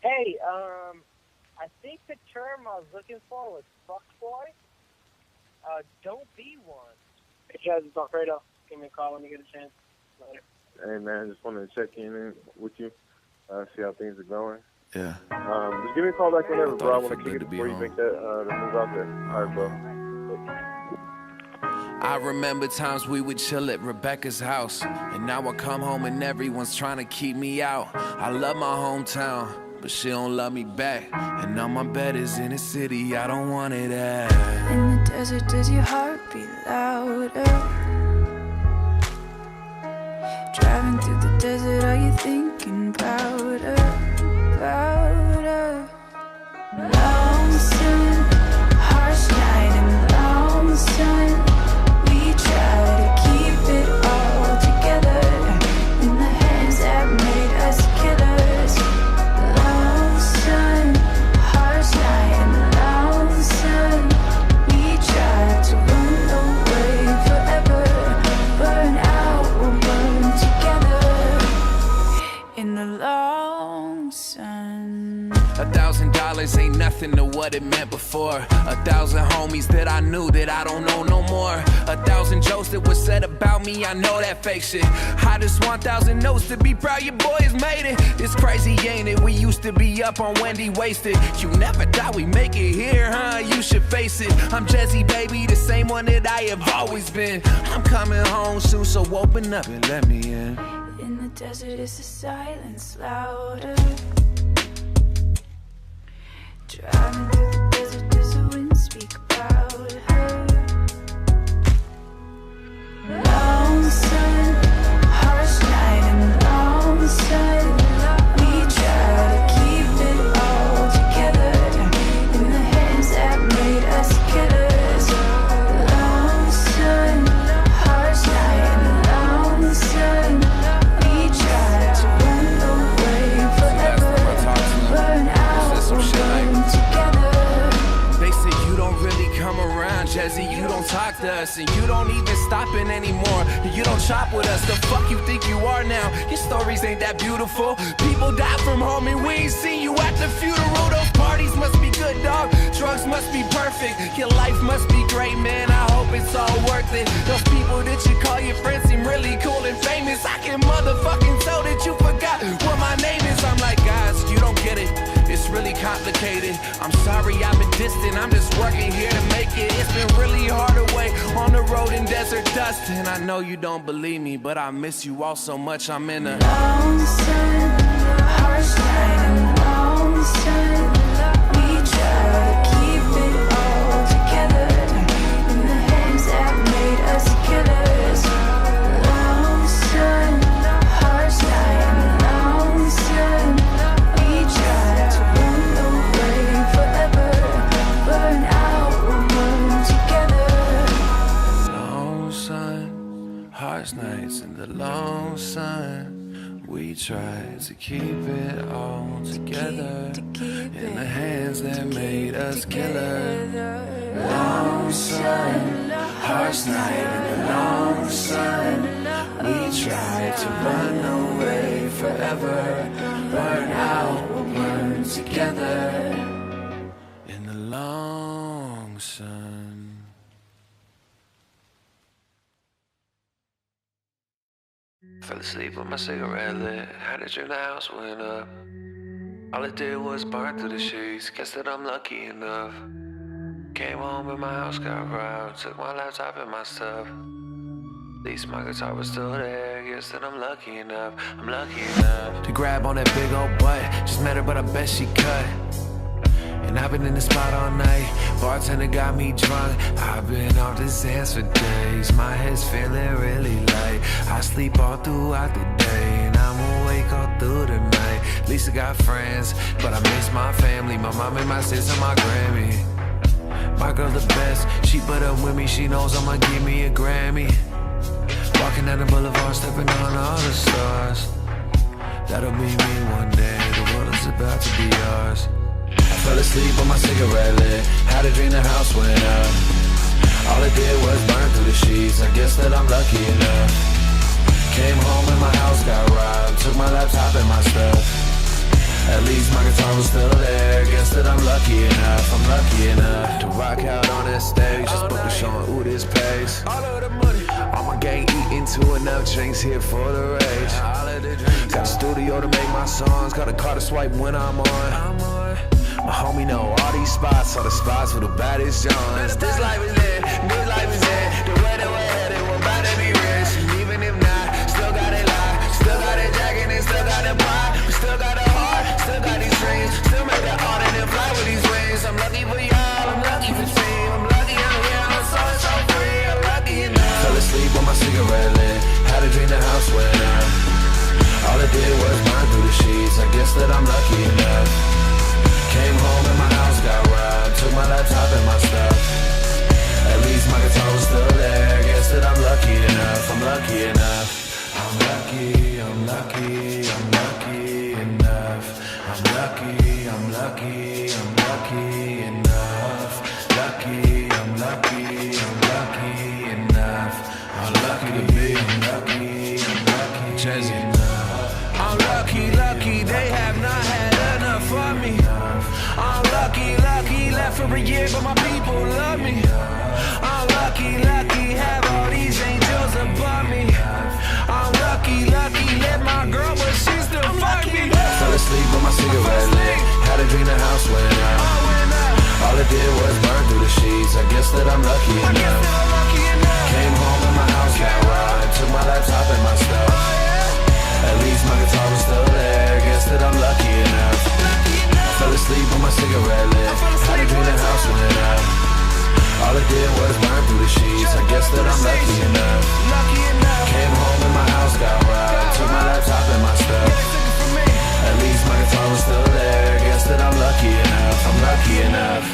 Hey, I think the term I was looking for was fuckboy. Don't be one. Hey guys, it's Alfredo. Give me a call when you get a chance. Later. Hey man, just wanted to check in with you, see how things are going. Yeah. Just give me a call back whenever, bro. I want to Good kick it to be before you home. make that the move out there. All right, bro. I remember times we would chill at Rebecca's house, and now I come home and everyone's trying to keep me out. I love my hometown, but she don't love me back, and now my bed is in a city I don't want it at. In the desert, does your heart beat louder? Driving through the desert, are you thinking about her? Long sun, harsh night and long sun. We try to keep it all together in the hands that made us killers. Long sun, harsh night and long sun. We try to run away forever, burn out, we'll burn together in the long sun. $1,000 ain't nothing to what it meant before. 1,000 homies that I knew that I don't know no more. 1,000 jokes that was said about me, I know that fake shit. I just want 1,000 notes to be proud your boys made it. It's crazy, ain't it? We used to be up on Wendy wasted. You never thought we'd make it here, huh? You should face it. I'm Jesse, baby, the same one that I have always been. I'm coming home soon, so open up and let me in. In the desert, is the silence louder? Driving through the desert, does the wind speak about her? Long sun, harsh night and long sun. We try to keep it all together in the hands that made us killers. Long sun, harsh night and long sun. We try to run away forever, burn out, we'll burn together. They say you don't really come around, Jesse, you don't talk to us, and you don't even stop in anymore. You don't chop with us, the fuck you think you are now? Your stories ain't that beautiful. People die from home and we ain't seen you at the funeral. Those parties must be good, dog. Drugs must be perfect. Your life must be great, man. I hope it's all worth it. Those people that you call your friends seem really cool and famous. I can motherfucking tell that you forgot what my name is. I'm like, guys, you don't get it. It's really complicated. I'm sorry I've been distant. I'm just working here to make it. It's been really hard away on the road in desert dust. And I know you don't believe me, but I miss you all so much. I'm in a long sun, harsh night and long sun. We try to keep it all together in the hands that made us killers. Long sun, harsh night and long sun. We try to run away forever, burn out, we'll burn together. long sun, harsh nights in the long sun. We try to keep it all together in the hands that made us killers. Long sun, harsh night in the long sun. We try to run away forever, burn out, we'll burn together in the long sun. Fell asleep with my cigarette lit. Had a drink, the house went up. All it did was burn through the sheets. Guess that I'm lucky enough. Came home and my house got robbed. Took my laptop and my stuff. At least my guitar was still there. Guess that I'm lucky enough. I'm lucky enough to grab on that big old butt. Just met her, but I bet she cut. And I've been in the spot all night. Bartender got me drunk. I've been off this ass for days. My head's feeling really light. I sleep all throughout the day, and I'm awake all through the night. At least I got friends, but I miss my family. My mom and my sister, my Grammy. My girl the best. She put up with me. She knows I'ma give me a Grammy. Walking down the boulevard, stepping on all the stars. That'll be me one day. The world is about to be ours. I fell asleep on my cigarette lit. Had a dream, the house went up. All it did was burn through the sheets. I guess that I'm lucky enough. Came home and my house got robbed. Took my laptop and my stuff. At least my guitar was still there. Guess that I'm lucky enough to rock out on that stage. Just book a show and ooh, this pays. All of the money, all my gang eating to enough drinks here for the rage. Got a studio to make my songs, got a car to swipe when I'm on. My homie know all these spots, all the spots for the baddest Johns. This life is it, this life is it. The way that we're headed, we're about to be rich. And even if not, still got it locked. Still got it jacket and still got it pride. We still got a heart, still got these dreams. Still make the art and then fly with these wings. I'm lucky for y'all, I'm lucky for team. I'm lucky I'm here, I'm so free. I'm lucky enough. Fell asleep with my cigarette lit. Had a dream the house went up. All it did was burn through the sheets. I guess that I'm lucky enough. Came home and my house got robbed. Took my laptop and my stuff. At least my guitar was still there. Guess that I'm lucky enough. I'm lucky enough. I'm lucky, I'm lucky, I'm lucky enough. I'm lucky, I'm lucky, I'm lucky enough. Lucky, I'm lucky, I'm lucky enough. I'm lucky to be, I'm lucky, I'm lucky enough. I'm lucky, lucky, they have not had enough for me. I'm lucky, lucky, left for a year, but my people love me. I'm lucky, lucky, have all these angels above me. I'm lucky, lucky, let my girl, but she still fuck me. Fell asleep with my cigarette lit. Had a dream the house went up. All it did was burn through the sheets. I guess that I'm lucky enough. Came home and my house got robbed. Took my laptop and my stuff. At least my guitar was still there. Guess that I'm lucky enough. Fell asleep with my cigarette lit. Had a dream the house went up. All it did was burn through the sheets. I guess that I'm lucky enough. Came home and my house got robbed. Took my laptop and my stuff. At least my guitar was still there. Guess that I'm lucky enough. I'm lucky enough.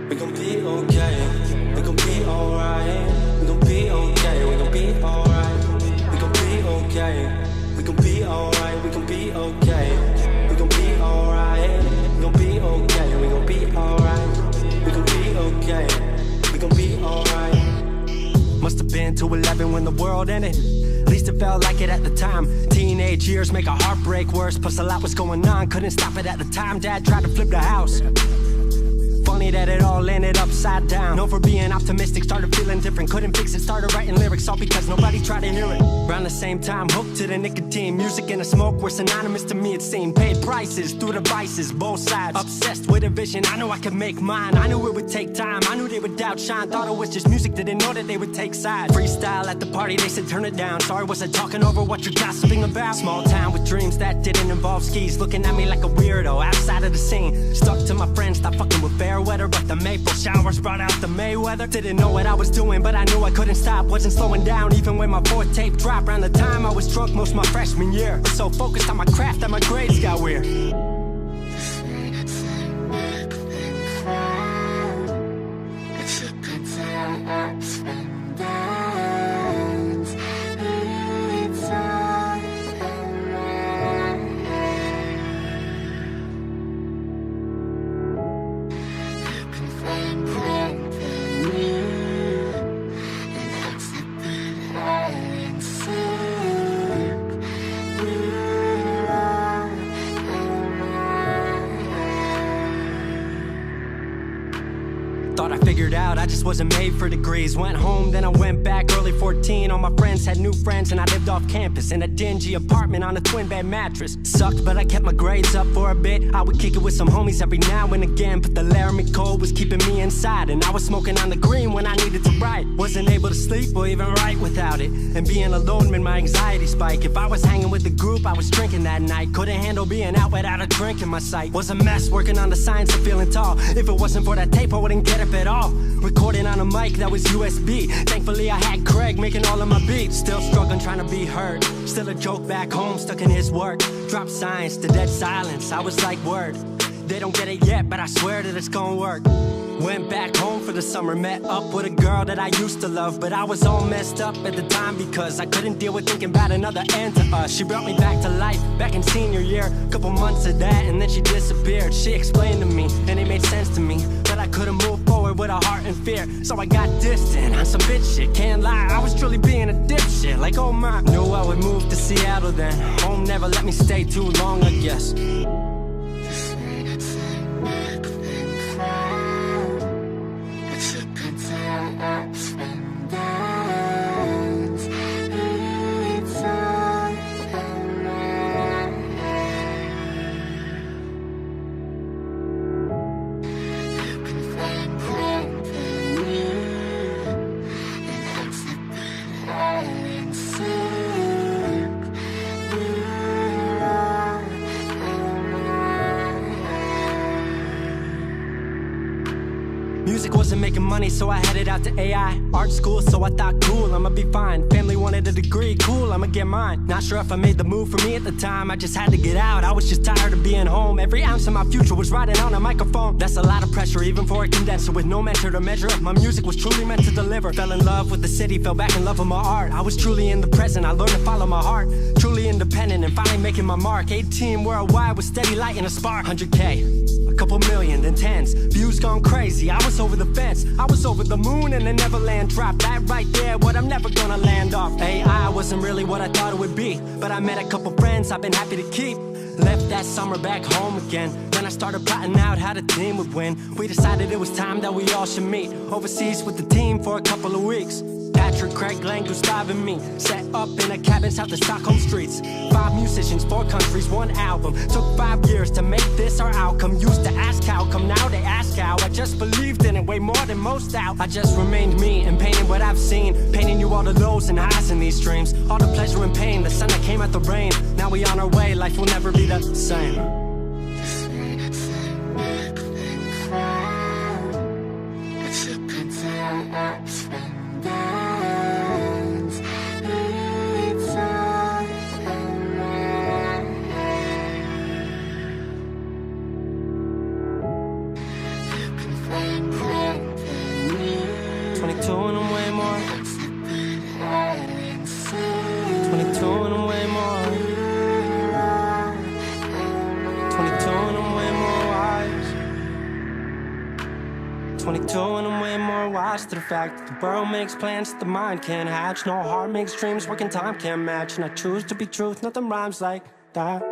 We gon' be okay, we gon' be alright. We gon' be okay, we gon' be alright. We gon' be okay, we gon' be alright. We gon' be okay, we gon' be alright. We gon' be okay, we gon' be alright. We gon' be okay, we gon' be alright. Must have been 2:11 when the world ended. At least it felt like it at the time. Teenage years make a heartbreak worse. Plus a lot was going on, couldn't stop it at the time. Dad tried to flip the house. Funny that it all ended upside down. Known for being optimistic, started feeling different. Couldn't fix it, started writing lyrics, all because nobody tried to hear it. Around the same time, hooked to the nicotine. Music and the smoke were synonymous to me, it seemed. Paid prices through the vices, both sides. Obsessed with a vision, I knew I could make mine. I knew it would take time, I knew they would outshine. Thought it was just music, didn't know that they would take sides. Freestyle at the party, they said turn it down. Sorry, was I talking over what you're gossiping about? Small town with dreams that didn't involve skis. Looking at me like a weirdo, outside of the scene. Stuck to my friends, stopped fucking with fair weather. But the maple showers brought out the Mayweather. Didn't know what I was doing, but I knew I couldn't stop. Wasn't slowing down, even when my fourth tape dropped. Around the time I was drunk most my freshman year. Was so focused on my craft that my grades got weird. Thought I figured out I just wasn't made for degrees. Went home, then I went back early 14. All my friends had new friends and I lived off campus in a dingy apartment on a twin bed mattress. Sucked, but I kept my grades up for a bit. I would kick it with some homies every now and again, but the Laramie cold was keeping me inside, and I was smoking on the green when I needed to write. Wasn't able to sleep or even write without it, and being alone made my anxiety spike. If I was hanging with the group, I was drinking that night. Couldn't handle being out without a drink in my sight. Was a mess working on the science of feeling tall. If it wasn't for that tape, I wouldn't get up at all. Recording on a mic that was USB. Thankfully I had Craig making all of my beats. Still struggling trying to be heard. Still a joke back home, stuck in his work. Dropped science to dead silence. I was like, word, they don't get it yet, but I swear that it's gonna work. Went back home for the summer, met up with a girl that I used to love, but I was all messed up at the time because I couldn't deal with thinking about another end to us. She brought me back to life, back in senior year. Couple months of that and then she disappeared. She explained to me, and it made sense to me, that I couldn't move forward with a heart in fear. So I got distant on some bitch shit, can't lie, I was truly being a dipshit. Like oh my, knew I would move to Seattle then. Home never let me stay too long, I guess. Music wasn't making money, so I headed out to AI art school, so I thought cool, I'ma be fine. Family wanted a degree, cool, I'ma get mine. Not sure if I made the move for me at the time, I just had to get out. I was just tired of being home. Every ounce of my future was riding on a microphone. That's a lot of pressure, even for a condenser with no mentor to measure up. My music was truly meant to deliver. Fell in love with the city, fell back in love with my art. I was truly in the present, I learned to follow my heart. Truly independent and finally making my mark. 18 worldwide with steady lighting a spark. 100K, a couple million, then tens. Views gone crazy, I was over the fence. I was over the moon and the Neverland drop. That right there, what I'm never gonna land off. AI wasn't really what I thought it would be, but I met a couple friends I've been happy to keep. Left that summer back home again. Then I started plotting out how the team would win. We decided it was time that we all should meet overseas with the team for a couple of weeks. Patrick, Craig, Glenn, Gustav, and me set up in a cabin south of Stockholm streets. 5 musicians, 4 countries, 1 album. Took 5 years to make this our outcome. Used to ask how come, now they ask how. I just believed in it way more than most out. I just remained me and painted what I've seen, painting you all the lows and highs in these dreams. All the pleasure and pain, the sun that came out the rain. Now we on our way, life will never be the same. To the fact that the world makes plans that the mind can't hatch. No heart makes dreams, working time can't match. And I choose to be truth, nothing rhymes like that.